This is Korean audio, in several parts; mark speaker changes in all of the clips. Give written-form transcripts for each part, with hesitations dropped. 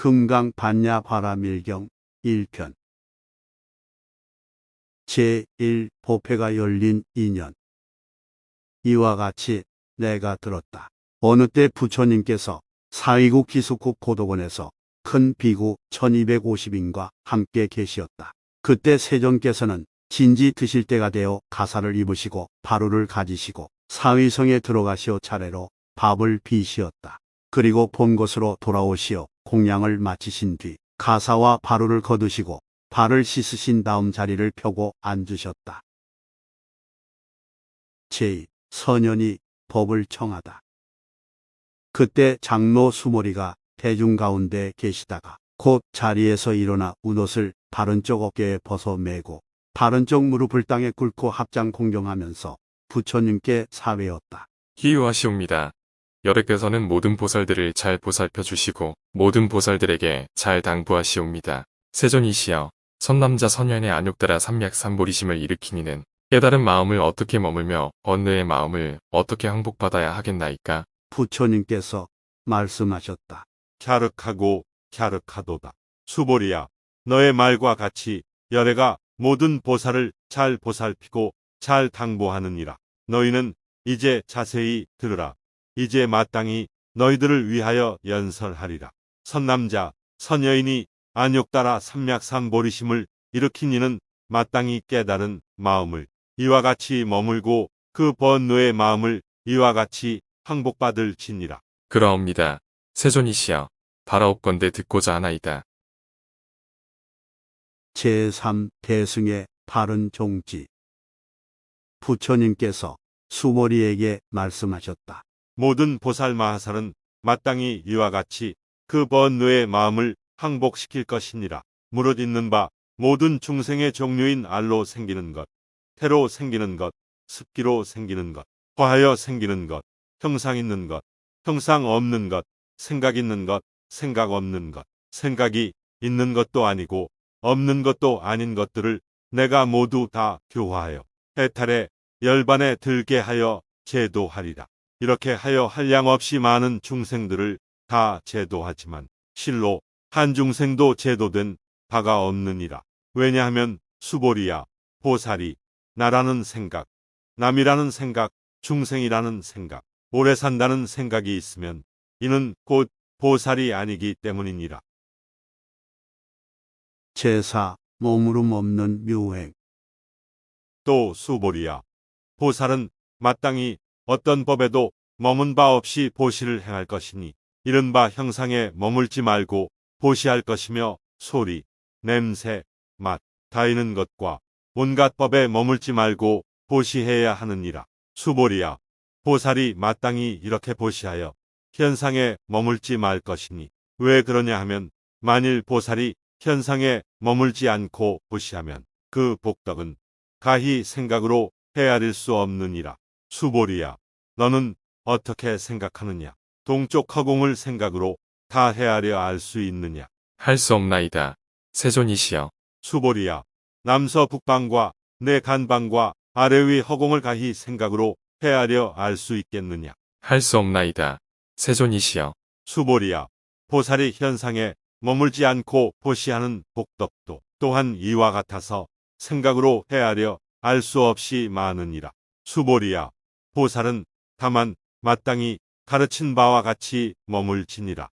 Speaker 1: 금강 반야 바라밀경 1편 제1 법회가 열린 2년 이와 같이 내가 들었다. 어느 때 부처님께서 사위국 기숙국 고덕원에서 큰 비구 1250인과 함께 계시었다. 그때 세존께서는 진지 드실 때가 되어 가사를 입으시고 바루를 가지시고 사위성에 들어가시어 차례로 밥을 비시었다. 그리고 본 곳으로 돌아오시어 공양을 마치신 뒤 가사와 바루를 거두시고 발을 씻으신 다음 자리를 펴고 앉으셨다. 제2 선현이 법을 청하다. 그때 장로 수모리가 대중 가운데 계시다가 곧 자리에서 일어나 웃옷을 바른쪽 어깨에 벗어 매고 바른쪽 무릎을 땅에 꿇고 합장 공경하면서 부처님께 사외었다.
Speaker 2: 희유하시옵니다. 여래께서는 모든 보살들을 잘 보살펴 주시고 모든 보살들에게 잘 당부하시옵니다. 세존이시여, 선남자 선현의 안욕따라 삼맥삼보리심을 일으키니는 깨달은 마음을 어떻게 머물며 번뇌의 마음을 어떻게 항복받아야 하겠나이까?
Speaker 1: 부처님께서 말씀하셨다.
Speaker 3: 갸륵하고 갸륵하도다. 수보리야, 너의 말과 같이 여래가 모든 보살을 잘 보살피고 잘 당부하느니라. 너희는 이제 자세히 들으라. 이제 마땅히 너희들을 위하여 연설하리라. 선남자, 선여인이 안욕따라 삼맥삼보리심을 일으키니는 마땅히 깨달은 마음을 이와 같이 머물고 그 번뇌의 마음을 이와 같이 항복받을 지니라.
Speaker 2: 그러옵니다. 세존이시여, 바라옵건대 듣고자 하나이다.
Speaker 1: 제3 대승의 바른 종지. 부처님께서 수모리에게 말씀하셨다.
Speaker 3: 모든 보살 마하살은 마땅히 이와 같이 그 번뇌의 마음을 항복시킬 것이니라. 무릇 있는 바 모든 중생의 종류인 알로 생기는 것, 태로 생기는 것, 습기로 생기는 것, 화하여 생기는 것, 형상 있는 것, 형상 없는 것, 생각 있는 것, 생각 없는 것, 생각이 있는 것도 아니고 없는 것도 아닌 것들을 내가 모두 다 교화하여 해탈에 열반에 들게 하여 제도하리라. 이렇게 하여 한량없이 많은 중생들을 다 제도하지만 실로 한 중생도 제도된 바가 없느니라. 왜냐하면 수보리야, 보살이 나라는 생각, 남이라는 생각, 중생이라는 생각, 오래 산다는 생각이 있으면 이는 곧 보살이 아니기 때문이니라.
Speaker 1: 제4 몸으름 없는 묘행.
Speaker 3: 또 수보리야, 보살은 마땅히 어떤 법에도 머문 바 없이 보시를 행할 것이니 이른바 형상에 머물지 말고 보시할 것이며 소리, 냄새, 맛, 다이는 것과 온갖 법에 머물지 말고 보시해야 하느니라. 수보리야, 보살이 마땅히 이렇게 보시하여 현상에 머물지 말 것이니 왜 그러냐 하면 만일 보살이 현상에 머물지 않고 보시하면 그 복덕은 가히 생각으로 헤아릴 수 없느니라. 수보리야, 너는 어떻게 생각하느냐? 동쪽 허공을 생각으로 다 헤아려 알 수 있느냐?
Speaker 2: 할 수 없나이다. 세존이시여,
Speaker 3: 수보리야, 남서북방과 내 간방과 아래 위 허공을 가히 생각으로 헤아려 알 수 있겠느냐?
Speaker 2: 할 수 없나이다. 세존이시여,
Speaker 3: 수보리야, 보살이 현상에 머물지 않고 보시하는 복덕도 또한 이와 같아서 생각으로 헤아려 알 수 없이 많으니라. 수보리야, 보살은 다만 마땅히 가르친 바와 같이 머물지니라.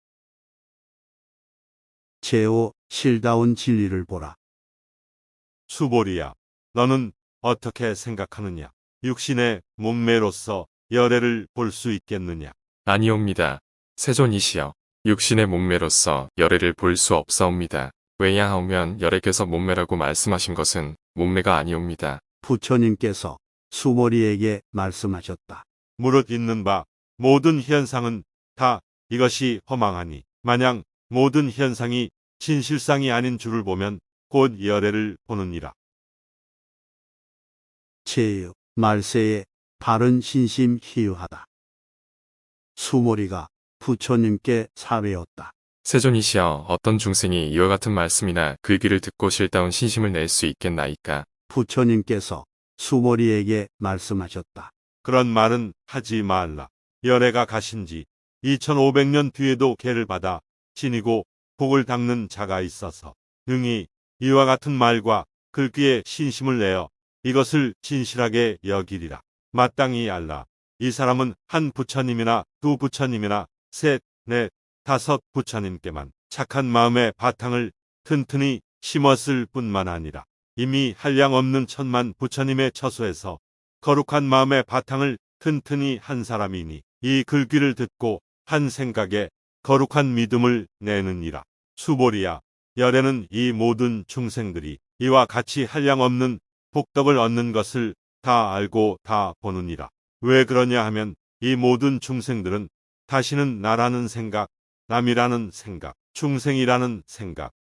Speaker 1: 제5 실다운 진리를 보라.
Speaker 3: 수보리야, 너는 어떻게 생각하느냐? 육신의 몸매로서 열애를 볼 수 있겠느냐?
Speaker 2: 아니옵니다. 세존이시여, 육신의 몸매로서 열애를 볼 수 없사옵니다. 왜냐하면 열애께서 몸매라고 말씀하신 것은 몸매가 아니옵니다.
Speaker 1: 부처님께서 수모리에게 말씀하셨다.
Speaker 3: 무릇 있는 바 모든 현상은 다 이것이 허망하니 마냥 모든 현상이 진실상이 아닌 줄을 보면 곧 열애를 보느니라.
Speaker 1: 제6 말세에 바른 신심 희유하다. 수모리가 부처님께 사외었다.
Speaker 2: 세존이시여, 어떤 중생이 이와 같은 말씀이나 글귀를 듣고 실다운 신심을 낼 수 있겠나이까?
Speaker 1: 부처님께서 수모리에게 말씀하셨다.
Speaker 3: 그런 말은 하지 말라. 열애가 가신 지 2500년 뒤에도 계를 받아 지니고 복을 닦는 자가 있어서 능히 이와 같은 말과 글귀에 신심을 내어 이것을 진실하게 여기리라. 마땅히 알라. 이 사람은 한 부처님이나 두 부처님이나 셋, 넷, 다섯 부처님께만 착한 마음의 바탕을 튼튼히 심었을 뿐만 아니라 이미 한량 없는 천만 부처님의 처소에서 거룩한 마음의 바탕을 튼튼히 한 사람이니 이 글귀를 듣고 한 생각에 거룩한 믿음을 내느니라. 수보리야, 열에는 이 모든 중생들이 이와 같이 한량 없는 복덕을 얻는 것을 다 알고 다 보느니라. 왜 그러냐 하면 이 모든 중생들은 다시는 나라는 생각, 남이라는 생각, 중생이라는 생각,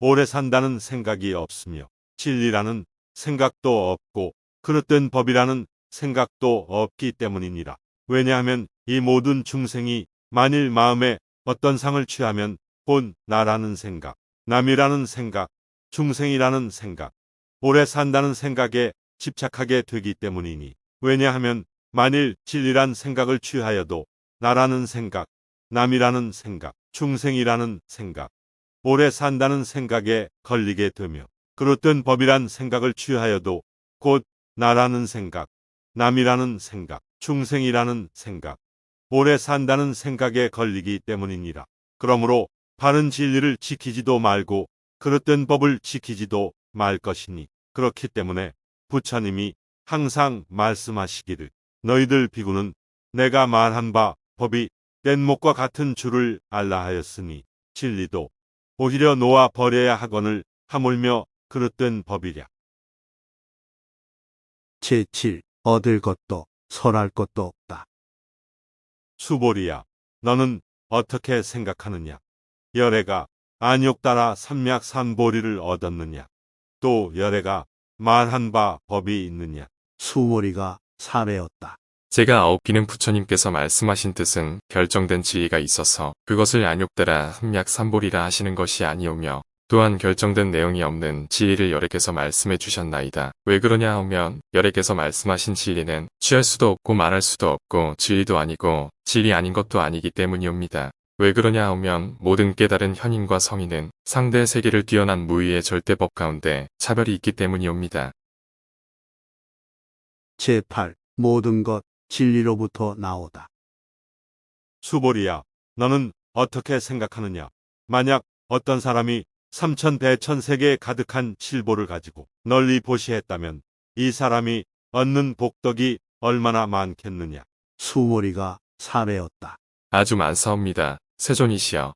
Speaker 3: 오래 산다는 생각이 없으며 진리라는 생각도 없고 그릇된 법이라는 생각도 없기 때문이니라. 왜냐하면 이 모든 중생이 만일 마음에 어떤 상을 취하면 곧 나라는 생각, 남이라는 생각, 중생이라는 생각, 오래 산다는 생각에 집착하게 되기 때문이니 왜냐하면 만일 진리란 생각을 취하여도 나라는 생각, 남이라는 생각, 중생이라는 생각, 오래 산다는 생각에 걸리게 되며 그릇된 법이란 생각을 취하여도 곧 나라는 생각, 남이라는 생각, 중생이라는 생각, 오래 산다는 생각에 걸리기 때문이니라. 그러므로 바른 진리를 지키지도 말고 그릇된 법을 지키지도 말 것이니 그렇기 때문에 부처님이 항상 말씀하시기를 너희들 비구는 내가 말한 바 법이 뗏목과 같은 줄을 알라 하였으니 진리도 오히려 놓아 버려야 하거늘 하물며 그릇된 법이랴.
Speaker 1: 제7. 얻을 것도 설할 것도 없다.
Speaker 3: 수보리야, 너는 어떻게 생각하느냐? 열애가 안욕 따라 삼맥산보리를 얻었느냐? 또 열애가 말한 바 법이 있느냐?
Speaker 1: 수모리가 사례였다.
Speaker 2: 제가 아홉기는 부처님께서 말씀하신 뜻은 결정된 지위가 있어서 그것을 안욕따라 삼맥삼보리라 하시는 것이 아니오며 또한 결정된 내용이 없는 지위를 여래께서 말씀해 주셨나이다. 왜 그러냐 하면 여래께서 말씀하신 진리는 취할 수도 없고 말할 수도 없고 진리도 아니고 진리 아닌 것도 아니기 때문이옵니다. 왜 그러냐 하면 모든 깨달은 현인과 성인은 상대 세계를 뛰어난 무의의 절대법 가운데 차별이 있기 때문이옵니다.
Speaker 1: 제8. 모든 것 진리로부터 나오다.
Speaker 3: 수보리야, 너는 어떻게 생각하느냐? 만약 어떤 사람이 삼천대천세계에 가득한 칠보를 가지고 널리 보시했다면 이 사람이 얻는 복덕이 얼마나 많겠느냐?
Speaker 1: 수모리가 사례였다.
Speaker 2: 아주 많사옵니다. 세존이시여.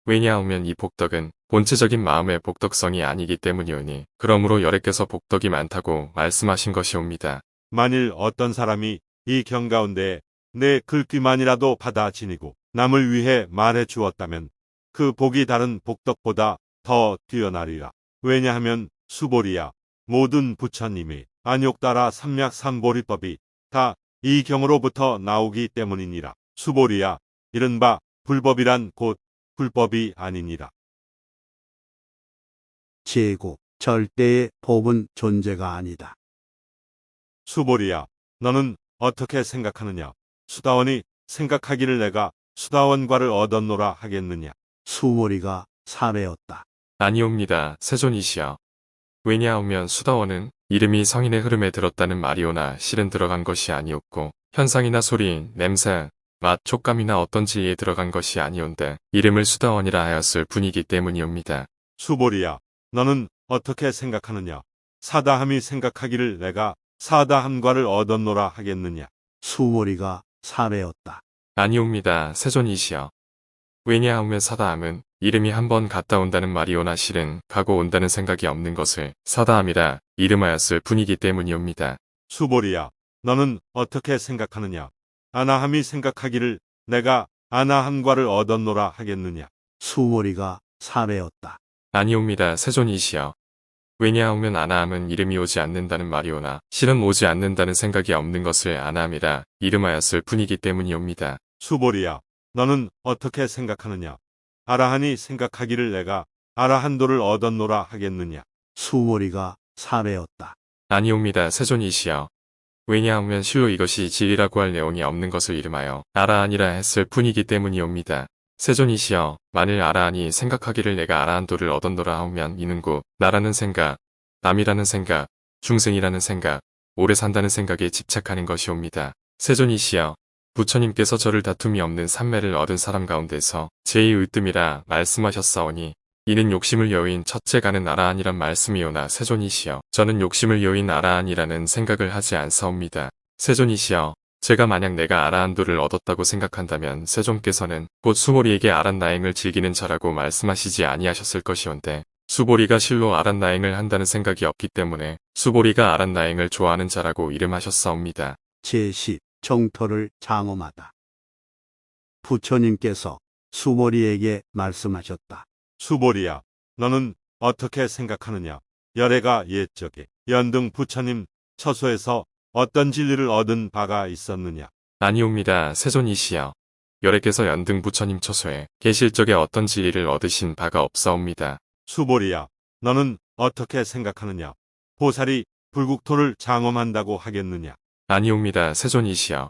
Speaker 2: 왜냐하면 이 복덕은 본체적인 마음의 복덕성이 아니기 때문이오니 그러므로 여래께서 복덕이 많다고 말씀하신 것이옵니다.
Speaker 3: 만일 어떤 사람이 이 경 가운데 내 글귀만이라도 받아 지니고 남을 위해 말해 주었다면 그 복이 다른 복덕보다 더 뛰어나리라. 왜냐하면 수보리야, 모든 부처님이 안욕 따라 삼맥삼보리법이 다 이 경으로부터 나오기 때문이니라. 수보리야, 이른바 불법이란 곧 불법이 아니니라.
Speaker 1: 제9. 절대의 법은 존재가 아니다.
Speaker 3: 수보리야, 너는 어떻게 생각하느냐? 수다원이 생각하기를 내가 수다원과를 얻었노라 하겠느냐?
Speaker 1: 수모리가 사례였다.
Speaker 2: 아니옵니다. 세존이시여. 왜냐하면 수다원은 이름이 성인의 흐름에 들었다는 말이오나 실은 들어간 것이 아니었고 현상이나 소리, 냄새, 맛, 촉감이나 어떤 지혜에 들어간 것이 아니온데 이름을 수다원이라 하였을 뿐이기 때문이옵니다.
Speaker 3: 수보리야, 너는 어떻게 생각하느냐? 사다함이 생각하기를 내가 사다함과를 얻었노라 하겠느냐?
Speaker 1: 수모리가 사례였다.
Speaker 2: 아니옵니다. 세존이시여. 왜냐하면 사다함은 이름이 한 번 갔다 온다는 말이오나 실은 가고 온다는 생각이 없는 것을 사다함이라 이름하였을 뿐이기 때문이옵니다.
Speaker 3: 수보리야, 너는 어떻게 생각하느냐? 아나함이 생각하기를 내가 아나함과를 얻었노라 하겠느냐?
Speaker 1: 수모리가 사례였다.
Speaker 2: 아니옵니다. 세존이시여. 왜냐하면 아나함은 이름이 오지 않는다는 말이오나 실은 오지 않는다는 생각이 없는 것을 아나함이라 이름하였을 뿐이기 때문이옵니다.
Speaker 3: 수보리야, 너는 어떻게 생각하느냐? 아라한이 생각하기를 내가 아라한도를 얻었노라 하겠느냐?
Speaker 1: 수모리가 사례였다.
Speaker 2: 아니옵니다. 세존이시여. 왜냐하면 실로 이것이 진리라고 할 내용이 없는 것을 이름하여 아라한이라 했을 뿐이기 때문이옵니다. 세존이시여, 만일 아라하니 생각하기를 내가 아라한도를 얻었노라 하면 이는구, 나라는 생각, 남이라는 생각, 중생이라는 생각, 오래 산다는 생각에 집착하는 것이옵니다. 세존이시여, 부처님께서 저를 다툼이 없는 삼매를 얻은 사람 가운데서 제2의뜸이라 말씀하셨사오니 이는 욕심을 여인 첫째 가는 아라한이란 말씀이오나 세존이시여, 저는 욕심을 여인 아라한이라는 생각을 하지 않사옵니다. 세존이시여, 제가 만약 내가 아라한도를 얻었다고 생각한다면 세존께서는 곧 수보리에게 아란나행을 즐기는 자라고 말씀하시지 아니하셨을 것이온데 수보리가 실로 아란나행을 한다는 생각이 없기 때문에 수보리가 아란나행을 좋아하는 자라고 이름하셨사옵니다.
Speaker 1: 제10. 정토를 장엄하다. 부처님께서 수보리에게 말씀하셨다.
Speaker 3: 수보리야, 너는 어떻게 생각하느냐? 열애가 옛적에 연등 부처님 처소에서 어떤 진리를 얻은 바가 있었느냐?
Speaker 2: 아니옵니다. 세존이시여, 열애께서 연등 부처님 처소에 계실 적에 어떤 진리를 얻으신 바가 없사옵니다.
Speaker 3: 수보리야, 너는 어떻게 생각하느냐? 보살이 불국토를 장엄한다고 하겠느냐?
Speaker 2: 아니옵니다. 세존이시여,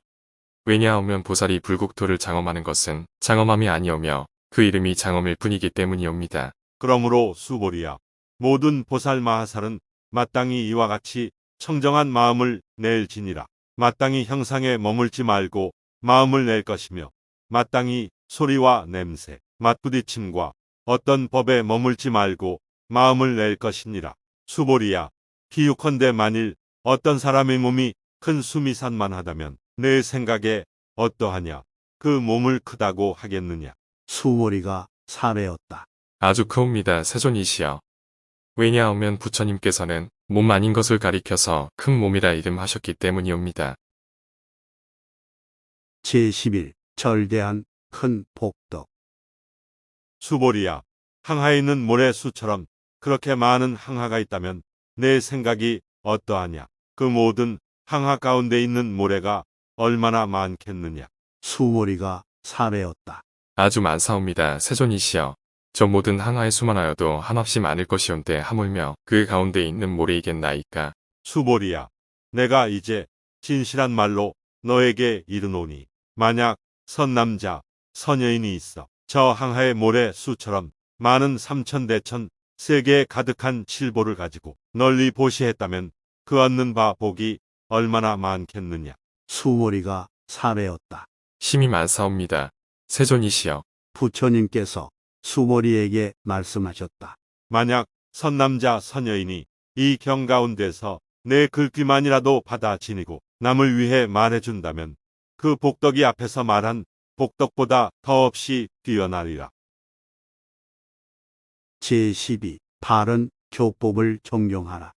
Speaker 2: 왜냐하면 보살이 불국토를 장엄하는 것은 장엄함이 아니오며 그 이름이 장엄일 뿐이기 때문이옵니다.
Speaker 3: 그러므로 수보리야, 모든 보살 마하살은 마땅히 이와 같이 청정한 마음을 낼지니라. 마땅히 형상에 머물지 말고 마음을 낼 것이며 마땅히 소리와 냄새, 맛부딪힘과 어떤 법에 머물지 말고 마음을 낼 것이니라. 수보리야, 비유컨대 만일 어떤 사람의 몸이 큰 수미산만 하다면 내 생각에 어떠하냐? 그 몸을 크다고 하겠느냐?
Speaker 1: 수보리가 사례었다.
Speaker 2: 아주 크옵니다. 세존이시여, 왜냐하면 부처님께서는 몸 아닌 것을 가리켜서 큰 몸이라 이름하셨기 때문이옵니다.
Speaker 1: 제11. 절대한 큰 복덕.
Speaker 3: 수보리야, 항하에 있는 모래수처럼 그렇게 많은 항하가 있다면 내 생각이 어떠하냐? 그 모든 항하 가운데 있는 모래가 얼마나 많겠느냐?
Speaker 1: 수보리가 사례었다.
Speaker 2: 아주 많사옵니다. 세존이시여, 저 모든 항하에 수만하여도 한없이 많을 것이온데 하물며 그 가운데 있는 모래이겠나이까.
Speaker 3: 수보리야, 내가 이제 진실한 말로 너에게 이르노니 만약 선남자, 선여인이 있어 저 항하의 모래 수처럼 많은 삼천대천 세계에 가득한 칠보를 가지고 널리 보시했다면 그 얻는 바 복이 얼마나 많겠느냐?
Speaker 1: 수보리가 사례었다.
Speaker 2: 힘이 많사옵니다. 세존이시여,
Speaker 1: 부처님께서 수보리에게 말씀하셨다.
Speaker 3: 만약 선남자, 선여인이 이 경 가운데서 내 글귀만이라도 받아 지니고 남을 위해 말해준다면 그 복덕이 앞에서 말한 복덕보다 더없이 뛰어나리라.
Speaker 1: 제12. 바른 교법을 정용하라.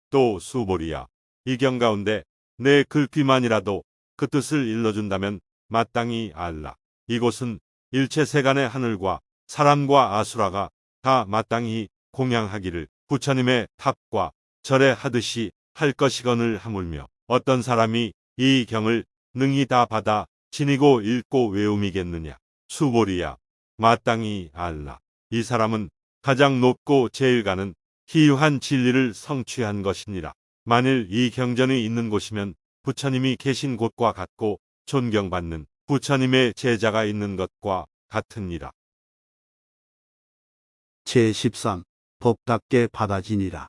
Speaker 3: 또 수보리야, 이 경 가운데 내 글귀만이라도 그 뜻을 일러준다면 마땅히 알라. 이곳은 일체 세간의 하늘과 사람과 아수라가 다 마땅히 공양하기를 부처님의 탑과 절에 하듯이 할 것이거늘 하물며 어떤 사람이 이 경을 능히 다 받아 지니고 읽고 외움이겠느냐? 수보리야, 마땅히 알라. 이 사람은 가장 높고 제일 가는 희유한 진리를 성취한 것이니라. 만일 이 경전이 있는 곳이면 부처님이 계신 곳과 같고 존경받는 부처님의 제자가 있는 것과 같으니라.
Speaker 1: 제13. 법답게 받아지니라.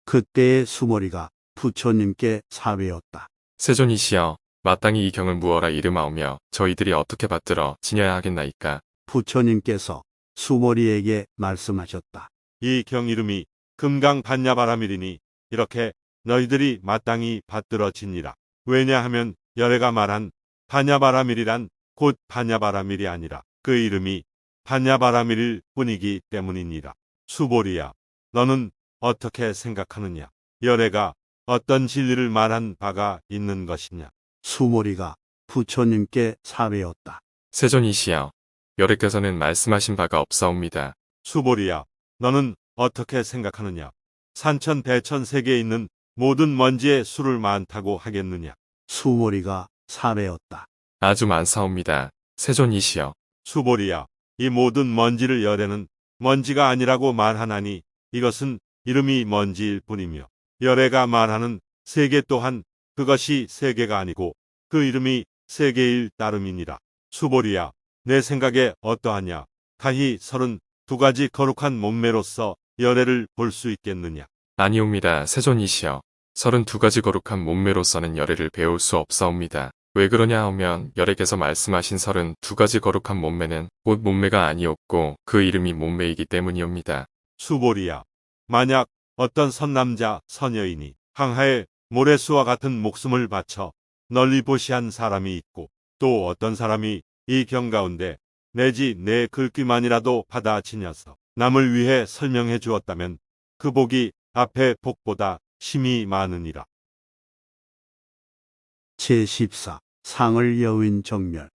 Speaker 1: 그때의 수보리가 부처님께 사외었다.
Speaker 2: 세존이시여, 마땅히 이 경을 무어라 이름하오며 저희들이 어떻게 받들어 지녀야 하겠나이까.
Speaker 1: 부처님께서 수보리에게 말씀하셨다.
Speaker 3: 이 경 이름이 금강반야바라밀이니 이렇게 너희들이 마땅히 받들어지니라. 왜냐하면 열애가 말한 반야바라밀이란 곧 반야바라밀이 아니라 그 이름이 반야바라밀일 뿐이기 때문이니라. 수보리야, 너는 어떻게 생각하느냐? 열애가 어떤 진리를 말한 바가 있는 것이냐?
Speaker 1: 수보리가 부처님께 사외었다.
Speaker 2: 세존이시여, 열애께서는 말씀하신 바가 없사옵니다.
Speaker 3: 수보리야, 너는 어떻게 생각하느냐? 산천 대천 세계에 있는 모든 먼지의 수를 많다고 하겠느냐?
Speaker 1: 수보리가 사외었다.
Speaker 2: 아주 많사옵니다. 세존이시여,
Speaker 3: 수보리야, 이 모든 먼지를 열애는 먼지가 아니라고 말하나니 이것은 이름이 먼지일 뿐이며 열애가 말하는 세계 또한 그것이 세계가 아니고 그 이름이 세계일 따름이니라. 수보리야, 내 생각에 어떠하냐? 가히 32가지 거룩한 몸매로서 열애를 볼 수 있겠느냐?
Speaker 2: 아니옵니다. 세존이시여. 32가지 거룩한 몸매로서는 열애를 배울 수 없사옵니다. 왜 그러냐 하면 열애께서 말씀하신 32가지 거룩한 몸매는 곧 몸매가 아니었고 그 이름이 몸매이기 때문이옵니다.
Speaker 3: 수보리야. 만약 어떤 선남자, 선여인이 항하에 모래수와 같은 목숨을 바쳐 널리 보시한 사람이 있고 또 어떤 사람이 이 경 가운데 내지 내 글귀만이라도 받아 지녀서 남을 위해 설명해 주었다면 그 복이 앞의 복보다 심히 많으니라.
Speaker 1: 제14 상을 여윈 정멸.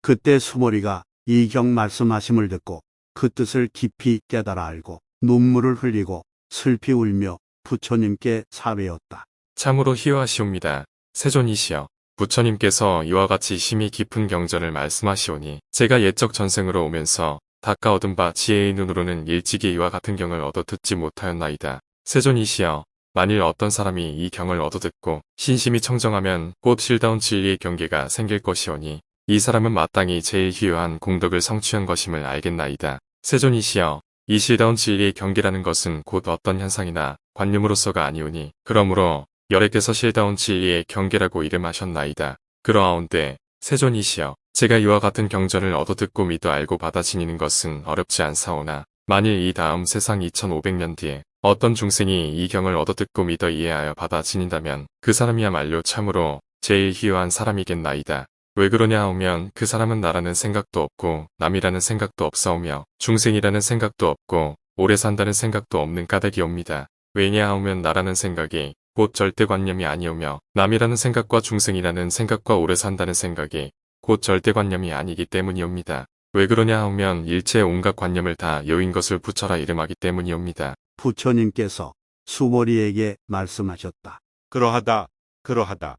Speaker 1: 그때 수모리가 이경 말씀하심을 듣고 그 뜻을 깊이 깨달아 알고 눈물을 흘리고 슬피 울며 부처님께 사외었다.
Speaker 2: 참으로 희화하시옵니다. 세존이시여. 부처님께서 이와 같이 심히 깊은 경전을 말씀하시오니 제가 옛적 전생으로 오면서 닦아 얻은 바 지혜의 눈으로는 일찍이 이와 같은 경을 얻어 듣지 못하였나이다. 세존이시여. 만일 어떤 사람이 이 경을 얻어 듣고 신심이 청정하면 곧 실다운 진리의 경계가 생길 것이오니 이 사람은 마땅히 제일 희유한 공덕을 성취한 것임을 알겠나이다. 세존이시여. 이 실다운 진리의 경계라는 것은 곧 어떤 현상이나 관념으로서가 아니오니 그러므로 열애께서 실다운 진리의 경계라고 이름하셨나이다. 그러하온데 세존이시여. 제가 이와 같은 경전을 얻어 듣고 믿어 알고 받아 지니는 것은 어렵지 않사오나 만일 이 다음 세상 2500년 뒤에 어떤 중생이 이 경을 얻어 듣고 믿어 이해하여 받아 지닌다면 그 사람이야말로 참으로 제일 희유한 사람이겠나이다. 왜 그러냐 하면 그 사람은 나라는 생각도 없고 남이라는 생각도 없사오며 중생이라는 생각도 없고 오래 산다는 생각도 없는 까닭이옵니다. 왜냐하면 나라는 생각이 곧 절대관념이 아니오며 남이라는 생각과 중생이라는 생각과 오래 산다는 생각이 곧 절대관념이 아니기 때문이옵니다. 왜 그러냐 하면 일체의 온갖 관념을 다 여인 것을 부처라 이름하기 때문이옵니다.
Speaker 1: 부처님께서 수모리에게 말씀하셨다.
Speaker 3: 그러하다.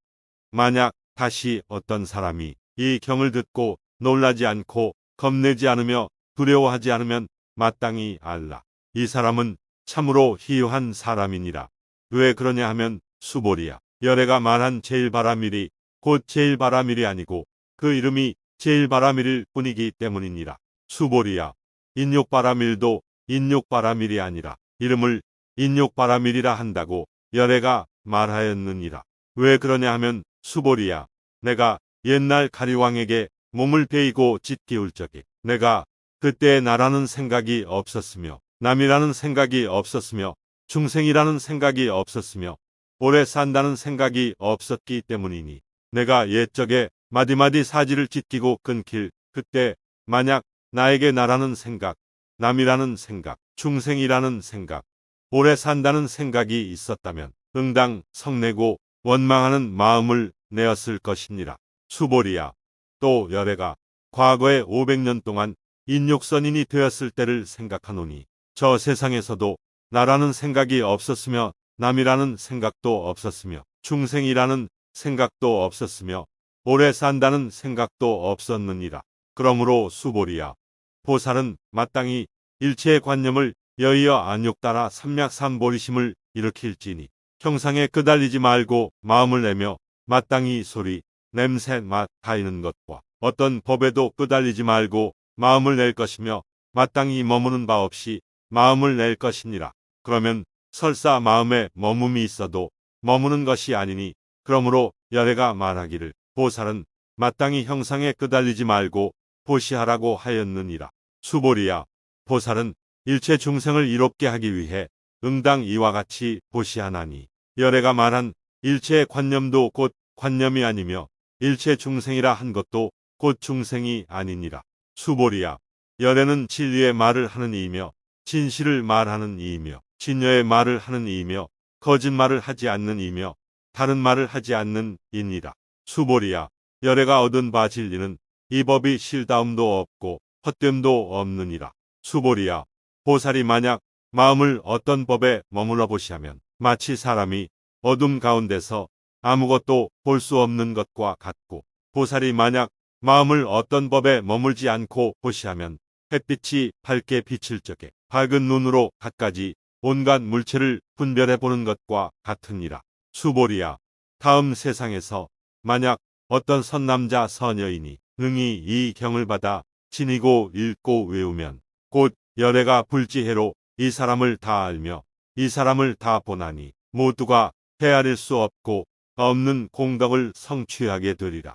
Speaker 3: 만약 다시 어떤 사람이 이 경을 듣고 놀라지 않고 겁내지 않으며 두려워하지 않으면 마땅히 알라. 이 사람은 참으로 희유한 사람이니라. 왜 그러냐 하면 수보리야. 열애가 말한 제일바라밀이 곧 제일바라밀이 아니고 그 이름이 제일바라밀일 뿐이기 때문이니라. 수보리야. 인욕바라밀도 인욕바라밀이 아니라 이름을 인욕바라밀이라 한다고 열애가 말하였느니라. 왜 그러냐 하면 수보리야. 내가 옛날 가리왕에게 몸을 베이고 짓기울 적에 내가 그때 나라는 생각이 없었으며 남이라는 생각이 없었으며 중생이라는 생각이 없었으며 오래 산다는 생각이 없었기 때문이니 내가 옛적에 마디마디 사지를 짓기고 끊길 그때 만약 나에게 나라는 생각, 남이라는 생각, 중생이라는 생각, 오래 산다는 생각이 있었다면 응당 성내고 원망하는 마음을 내었을 것이니라. 수보리야. 또 열애가 과거에 500년 동안 인욕선인이 되었을 때를 생각하노니 저 세상에서도 나라는 생각이 없었으며 남이라는 생각도 없었으며 중생이라는 생각도 없었으며 오래 산다는 생각도 없었느니라. 그러므로 수보리야. 보살은 마땅히 일체의 관념을 여의어 안욕 따라 삼략삼보리심을 일으킬지니 형상에 끄달리지 말고 마음을 내며 마땅히 소리, 냄새, 맛, 다이는 것과 어떤 법에도 끄달리지 말고 마음을 낼 것이며 마땅히 머무는 바 없이 마음을 낼 것이니라. 그러면 설사 마음에 머뭄이 있어도 머무는 것이 아니니 그러므로 열애가 말하기를 보살은 마땅히 형상에 끄달리지 말고 보시하라고 하였느니라. 수보리야. 보살은 일체 중생을 이롭게 하기 위해 응당 이와 같이 보시하나니 열애가 말한 일체의 관념도 곧 관념이 아니며 일체 중생이라 한 것도 곧 중생이 아니니라. 수보리야. 열애는 진리의 말을 하는 이이며 진실을 말하는 이이며 진여의 말을 하는 이이며 거짓말을 하지 않는 이이며 다른 말을 하지 않는 이니라. 수보리야. 열애가 얻은 바 진리는 이 법이 실다움도 없고 헛됨도 없느니라. 수보리야. 보살이 만약 마음을 어떤 법에 머물러 보시하면 마치 사람이 어둠 가운데서 아무것도 볼 수 없는 것과 같고 보살이 만약 마음을 어떤 법에 머물지 않고 보시하면 햇빛이 밝게 비칠 적에 밝은 눈으로 갖가지 온갖 물체를 분별해 보는 것과 같으니라. 수보리야. 다음 세상에서 만약 어떤 선남자 선여인이 능히 이 경을 받아 지니고 읽고 외우면 곧 열애가 불지해로 이 사람을 다 알며 이 사람을 다 보나니 모두가 헤아릴 수 없고 없는 공덕을 성취하게 되리라.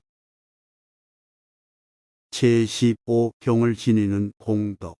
Speaker 1: 제15경을 지니는 공덕.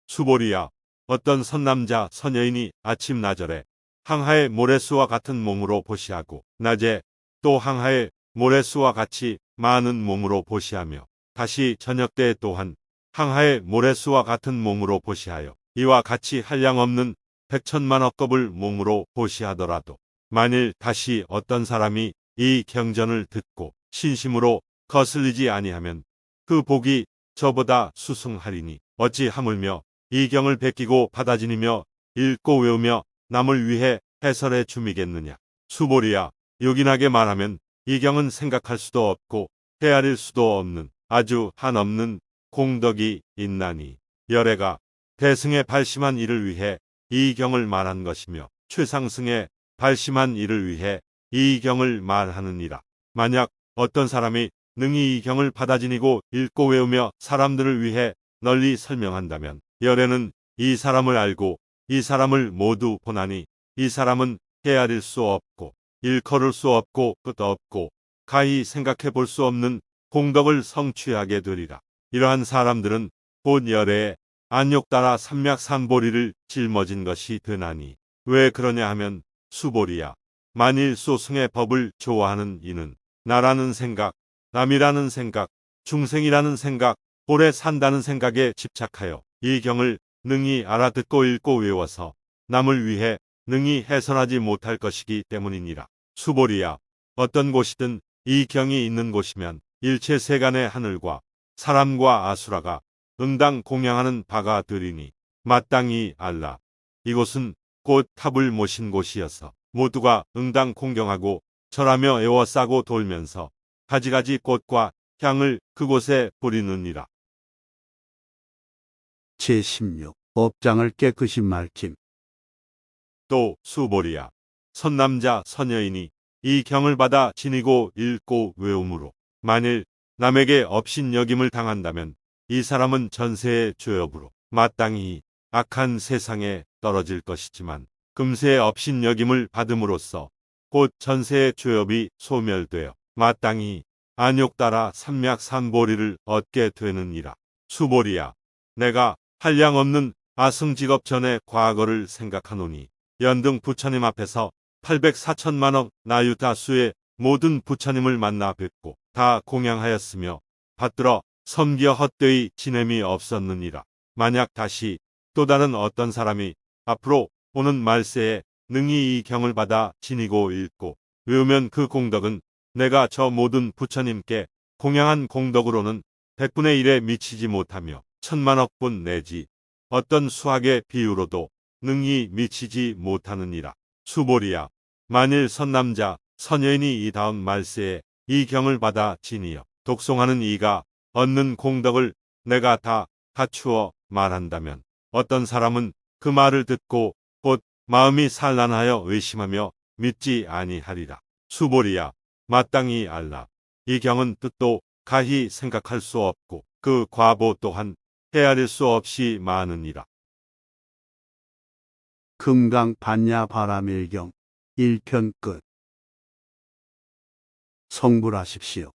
Speaker 3: 수보리야, 어떤 선남자 선여인이 아침 나절에 항하의 모래수와 같은 몸으로 보시하고 낮에 또 항하의 모래수와 같이 많은 몸으로 보시하며 다시 저녁 때 또한 항하의 모래수와 같은 몸으로 보시하여 이와 같이 한량없는 백천만억 겁을 몸으로 보시하더라도 만일 다시 어떤 사람이 이 경전을 듣고 신심으로 거슬리지 아니하면 그 복이 저보다 수승하리니 어찌 하물며 이 경을 베끼고 받아지니며 읽고 외우며 남을 위해 해설해 줌이겠느냐. 수보리야, 요긴하게 말하면 이 경은 생각할 수도 없고 헤아릴 수도 없는 아주 한없는 공덕이 있나니 열애가 대승에 발심한 이를 위해 이 경을 말한 것이며 최상승에 발심한 이를 위해 이 경을 말하느니라. 만약 어떤 사람이 능히 이 경을 받아지니고 읽고 외우며 사람들을 위해 널리 설명한다면 열애는 이 사람을 알고 이 사람을 모두 보나니 이 사람은 헤아릴 수 없고 일컬을 수 없고 끝 없고 가히 생각해 볼 수 없는 공덕을 성취하게 되리라. 이러한 사람들은 본 열애에 안욕 따라 삼맥삼보리를 짊어진 것이 되나니 왜 그러냐 하면 수보리야, 만일 소승의 법을 좋아하는 이는 나라는 생각, 남이라는 생각, 중생이라는 생각, 오래 산다는 생각에 집착하여 이 경을 능히 알아듣고 읽고 외워서 남을 위해 능히 해설하지 못할 것이기 때문이니라. 수보리야, 어떤 곳이든 이 경이 있는 곳이면 일체 세간의 하늘과 사람과 아수라가 응당 공양하는 바가 되리니 마땅히 알라. 이곳은 곧 탑을 모신 곳이어서 모두가 응당 공경하고 절하며 애워싸고 돌면서 가지가지 꽃과 향을 그곳에 뿌리느니라.
Speaker 1: 제16 업장을 깨끗이 맑힘.
Speaker 3: 또 수보리야, 선남자 선여인이 이 경을 받아 지니고 읽고 외움으로 만일 남에게 업신여김을 당한다면 이 사람은 전세의 죄업으로 마땅히 악한 세상에 떨어질 것이지만 금세 업신여김을 받음으로써 곧 전세의 죄업이 소멸되어 마땅히 안욕 따라 삼맥삼보리를 얻게 되느니라. 수보리야, 내가 한량없는 아승직업 전의 과거를 생각하노니 연등 부처님 앞에서 804천만억 나유다수의 모든 부처님을 만나 뵙고 다 공양하였으며 받들어 섬겨 헛되이 지냄이 없었느니라. 만약 다시 또 다른 어떤 사람이 앞으로 오는 말세에 능히 이 경을 받아 지니고 읽고 외우면 그 공덕은 내가 저 모든 부처님께 공양한 공덕으로는 100분의 1에 미치지 못하며 천만억분 내지 어떤 수학의 비유로도 능히 미치지 못하느니라. 수보리야, 만일 선남자 선여인이 이 다음 말세에 이 경을 받아 지니어 독송하는 이가 얻는 공덕을 내가 다 갖추어 말한다면 어떤 사람은 그 말을 듣고 곧 마음이 산란하여 의심하며 믿지 아니하리라. 수보리야, 마땅히 알라. 이 경은 뜻도 가히 생각할 수 없고 그 과보 또한 헤아릴 수 없이 많으니라.
Speaker 1: 금강 반야 바라밀경 1편 끝. 성불하십시오.